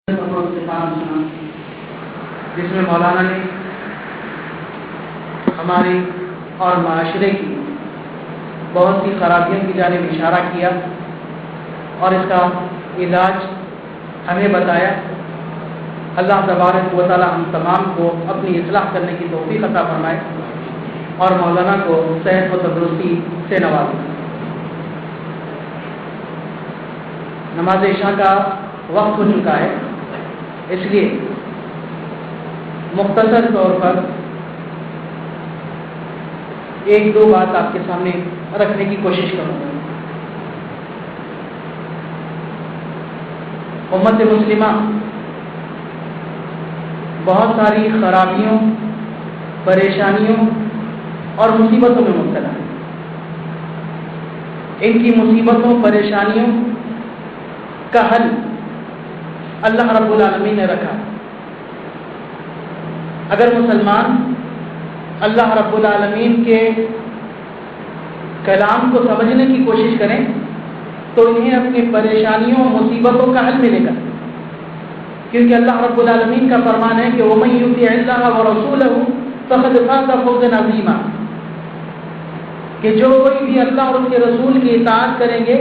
جس میں مولانا نے ہماری اور معاشرے کی بہت سی خرابیوں کی جانب اشارہ کیا اور اس کا علاج ہمیں بتایا۔ اللہ تبارک و تعالی ہم تمام کو اپنی اصلاح کرنے کی توفیق عطا فرمائے اور مولانا کو صحت و تندرستی سے نوازے۔ نماز عشاء کا وقت ہو چکا ہے، اس لیے مختصر طور پر ایک دو بات آپ کے سامنے رکھنے کی کوشش کروں گا۔ امت مسلمہ بہت ساری خرابیوں، پریشانیوں اور مصیبتوں میں مبتلا ہے۔ ان کی مصیبتوں، پریشانیوں کا حل اللہ رب العالمین نے رکھا۔ اگر مسلمان اللہ رب العالمین کے کلام کو سمجھنے کی کوشش کریں تو انہیں اپنی پریشانیوں، مصیبتوں کا حل ملے گا، کیونکہ اللہ رب العالمین کا فرمان ہے کہ وَمَن يُطِعِ اللَّهَ وَرَسُولَهُ فَقَدْ فَازَ فَوْزًا عَظِيمًا، کہ جو کوئی بھی اللہ اور اس کے رسول کی اطاعت کریں گے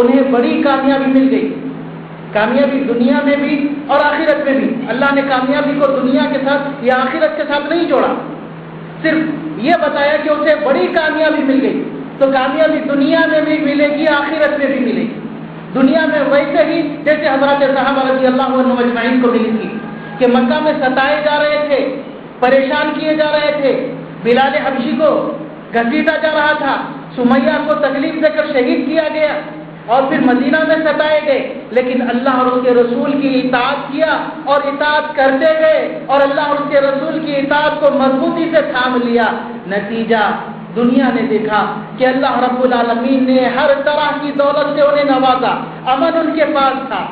انہیں بڑی کامیابی مل گئی، کامیابی دنیا میں بھی اور آخرت میں بھی۔ اللہ نے کامیابی کو دنیا کے ساتھ یا آخرت کے ساتھ نہیں جوڑا، صرف یہ بتایا کہ اسے بڑی کامیابی مل گئی۔ تو کامیابی دنیا میں بھی ملے گی، آخرت میں بھی ملے گی۔ دنیا میں ویسے ہی جیسے حضرات صحابہ رضی اللہ عنہم اجمعین کو ملی تھی کہ مکہ میں ستائے جا رہے تھے، پریشان کیے جا رہے تھے، بلال حبشی کو گھسیٹا جا رہا تھا، سمیہ کو تکلیف دے کر شہید کیا گیا، اور پھر مدینہ میں ستائے گئے، لیکن اللہ اور اس کے رسول کی اطاعت کیا اور اطاعت کرتے گئے اور اللہ اور اس کے رسول کی اطاعت کو مضبوطی سے تھام لیا۔ نتیجہ دنیا نے دیکھا کہ اللہ رب العالمین نے ہر طرح کی دولت سے انہیں نوازا، امن ان کے پاس تھا،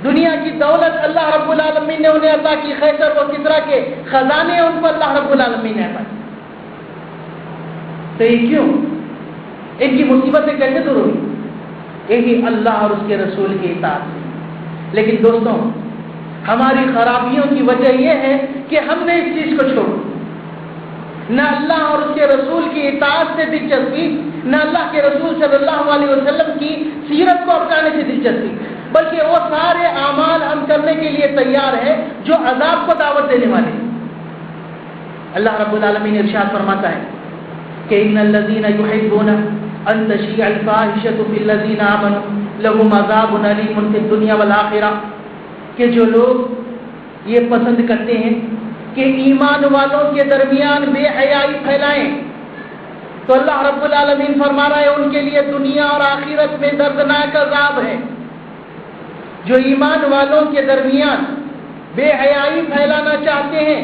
دنیا کی دولت اللہ رب العالمین نے انہیں عطا کی، قیصر و کسریٰ کے خزانے ان کو اللہ رب العالمین نے عطا کی۔ تو یہ کیوں؟ ان کی مصیبتیں کیسے دور ہوئی؟ یہی اللہ اور اس کے رسول کی اطاعت سے۔ لیکن دوستوں، ہماری خرابیوں کی وجہ یہ ہے کہ ہم نے اس چیز کو چھوڑا، نہ اللہ اور اس کے رسول کی اطاعت سے دلچسپی، نہ اللہ کے رسول صلی اللہ علیہ وسلم کی سیرت کو اپنانے سے دلچسپی، بلکہ وہ سارے اعمال ہم کرنے کے لیے تیار ہیں جو عذاب کو دعوت دینے والے ہیں۔ اللہ رب العالمین ارشاد فرماتا ہے کہ ان الذین یحبون ان تشیع الفاحشۃ فی الذین آمنوا لهم عذاب علیم فی الدنیا والآخرہ، کہ جو لوگ یہ پسند کرتے ہیں کہ ایمان والوں کے درمیان بے حیائی پھیلائیں، تو اللہ رب العالمین فرما رہا ہے ان کے لیے دنیا اور آخرت میں دردناک عذاب ہے۔ جو ایمان والوں کے درمیان بے حیائی پھیلانا چاہتے ہیں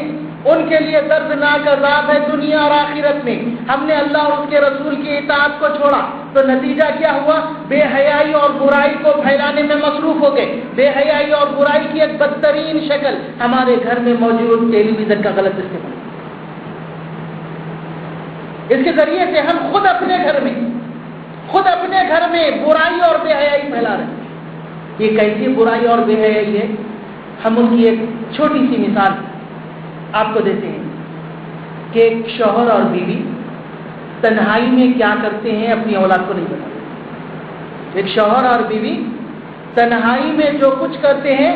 ان کے لیے دردناک عذاب ہے دنیا اور آخرت میں۔ ہم نے اللہ اور اس کے رسول کی اطاعت کو چھوڑا تو نتیجہ کیا ہوا؟ بے حیائی اور برائی کو پھیلانے میں مصروف ہو گئے۔ بے حیائی اور برائی کی ایک بدترین شکل ہمارے گھر میں موجود ٹیلی ویژن کا غلط استعمال، اس کے ذریعے سے ہم خود اپنے گھر میں برائی اور بے حیائی پھیلا رہے ہیں۔ یہ کیسی برائی اور بے حیائی ہے؟ ہم اس کی ایک چھوٹی سی مثال آپ کو دیتے ہیں کہ ایک شوہر اور بیوی تنہائی میں کیا کرتے ہیں اپنی اولاد کو نہیں بتاتے۔ ایک شوہر اور بیوی تنہائی میں جو کچھ کرتے ہیں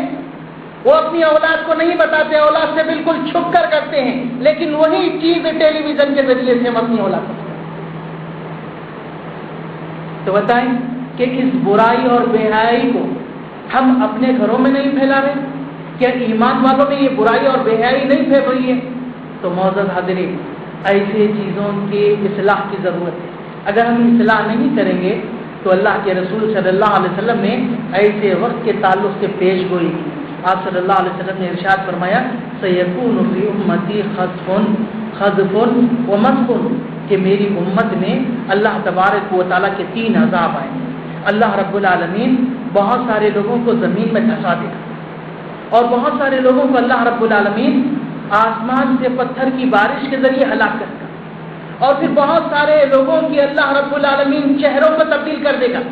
وہ اپنی اولاد کو نہیں بتاتے، اولاد سے بالکل چھپ کر کرتے ہیں، لیکن وہی چیز ٹیلی ویژن کے ذریعے سے ہم اپنی اولاد کو بتاتے۔ تو بتائیں کہ اس برائی اور بے حیائی کو ہم اپنے گھروں میں نہیں پھیلا رہے؟ کیا ایمان والوں میں یہ برائی اور بے حیائی نہیں پھیل رہی ہے؟ تو معزز حاضرین، ایسے چیزوں کی اصلاح کی ضرورت ہے۔ اگر ہم اصلاح نہیں کریں گے تو اللہ کے رسول صلی اللہ علیہ وسلم نے ایسے وقت کے تعلق سے پیش گوئی کی۔ آپ صلی اللہ علیہ وسلم نے ارشاد فرمایا سیکون فی امتی خذف و مسخ، کہ میری امت میں اللہ تبارک و تعالیٰ کے 3 عذاب آئیں گے۔ اللہ رب العالمین بہت سارے لوگوں کو زمین میں دھسا دے گا، اور بہت سارے لوگوں کو اللہ رب العالمین آسمان سے پتھر کی بارش کے ذریعے ہلاک کرے گا، اور پھر بہت سارے لوگوں کی اللہ رب العالمین چہروں کو تبدیل کر دے گا۔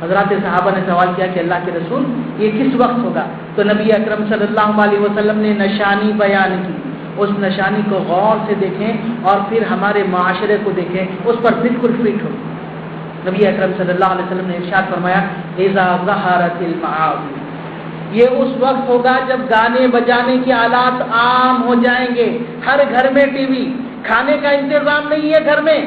حضرات صحابہ نے سوال کیا کہ اللہ کے رسول یہ کس وقت ہوگا؟ تو نبی اکرم صلی اللہ علیہ وسلم نے نشانی بیان کی. اس نشانی کو غور سے دیکھیں اور پھر ہمارے معاشرے کو دیکھیں، اس پر بالکل فٹ ہو. نبی اکرم صلی اللہ علیہ وسلم نے ارشاد فرمایا اذا ظہرت المعاصی، یہ اس وقت ہوگا جب گانے بجانے کے آلات عام ہو جائیں گے. ہر گھر میں ٹی وی، کھانے کا انتظام نہیں ہے گھر میں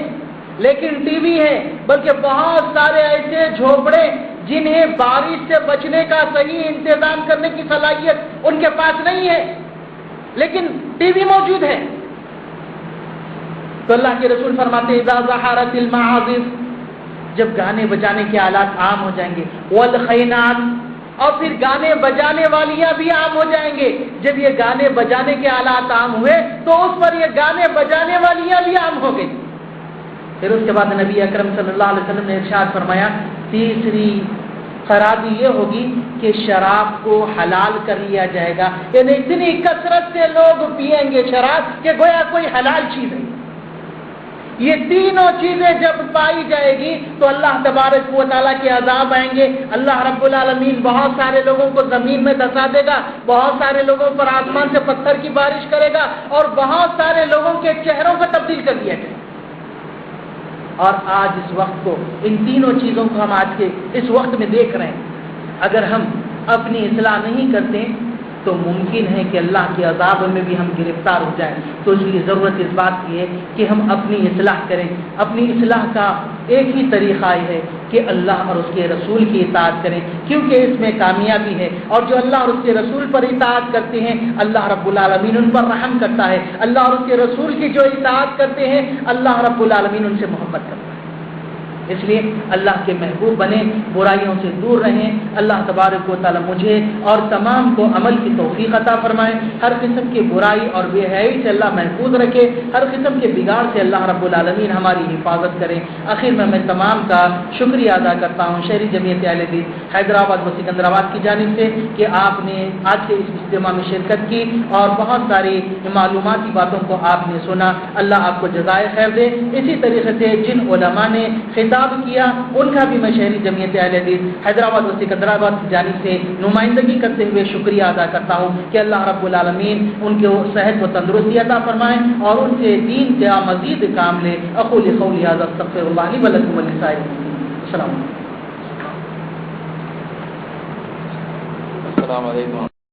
لیکن ٹی وی ہے، بلکہ بہت سارے ایسے جھوپڑے جنہیں بارش سے بچنے کا صحیح انتظام کرنے کی صلاحیت ان کے پاس نہیں ہے لیکن ٹی وی موجود ہے. تو اللہ کے رسول فرماتے اذا ظہرت المعازف، جب گانے بجانے کے آلات عام ہو جائیں گے، والخینات، اور پھر گانے بجانے والیاں بھی عام ہو جائیں گے. جب یہ گانے بجانے کے آلات عام ہوئے تو اس پر یہ گانے بجانے والیاں بھی عام ہو گئی. پھر اس کے بعد نبی اکرم صلی اللہ علیہ وسلم نے ارشاد فرمایا تیسری خرابی یہ ہوگی کہ شراب کو حلال کر لیا جائے گا. یعنی اتنی کثرت سے لوگ پیئیں گے شراب کہ گویا کوئی حلال چیز ہے. یہ تینوں چیزیں جب پائی جائے گی تو اللہ تبارک و تعالیٰ کے عذاب آئیں گے. اللہ رب العالمین بہت سارے لوگوں کو زمین میں دھسا دے گا، بہت سارے لوگوں پر آسمان سے پتھر کی بارش کرے گا اور بہت سارے لوگوں کے چہروں کو تبدیل کر دیا جائے. اور آج اس وقت کو، ان تینوں چیزوں کو ہم آج کے اس وقت میں دیکھ رہے ہیں. اگر ہم اپنی اصلاح نہیں کرتے تو ممکن ہے کہ اللہ کے عذاب میں بھی ہم گرفتار ہو جائیں. تو اس لیے ضرورت اس بات کی ہے کہ ہم اپنی اصلاح کریں. اپنی اصلاح کا ایک ہی طریقہ ہے کہ اللہ اور اس کے رسول کی اطاعت کریں، کیونکہ اس میں کامیابی ہے. اور جو اللہ اور اس کے رسول پر اطاعت کرتے ہیں اللہ رب العالمین ان پر رحم کرتا ہے. اللہ اور اس کے رسول کی جو اطاعت کرتے ہیں اللہ رب العالمین ان سے محبت کرتا ہے. اس لیے اللہ کے محبوب بنے، برائیوں سے دور رہیں. اللہ تبارک و تعالی مجھے اور تمام کو عمل کی توفیق عطا فرمائے. ہر قسم کی برائی اور بے حیائی سے اللہ محفوظ رکھے. ہر قسم کے بگاڑ سے اللہ رب العالمین ہماری حفاظت کرے. آخر میں تمام کا شکریہ ادا کرتا ہوں شہری جمعیت اہل حدیث حیدرآباد و سکندرآباد کی جانب سے کہ آپ نے آج کے اس اجتماع میں شرکت کی اور بہت ساری معلوماتی باتوں کو آپ نے سنا. اللہ آپ کو جزائے خیر دے. اسی طریقے سے جن علماء نے خطاب کیا ان کا بھی میں شہری جمعیت اہل حدیث حیدرآباد و سکندرآباد کی جانب سے نمائندگی کرتے ہوئے شکریہ ادا کرتا ہوں کہ اللہ رب العالمین ان کو صحت و تندرستی عطا فرمائے اور ان سے دین کا مزید کام لے. اقول قولی ھذا استغفر اللہ لی ولکم ولسائر المسلمین. السلام علیکم.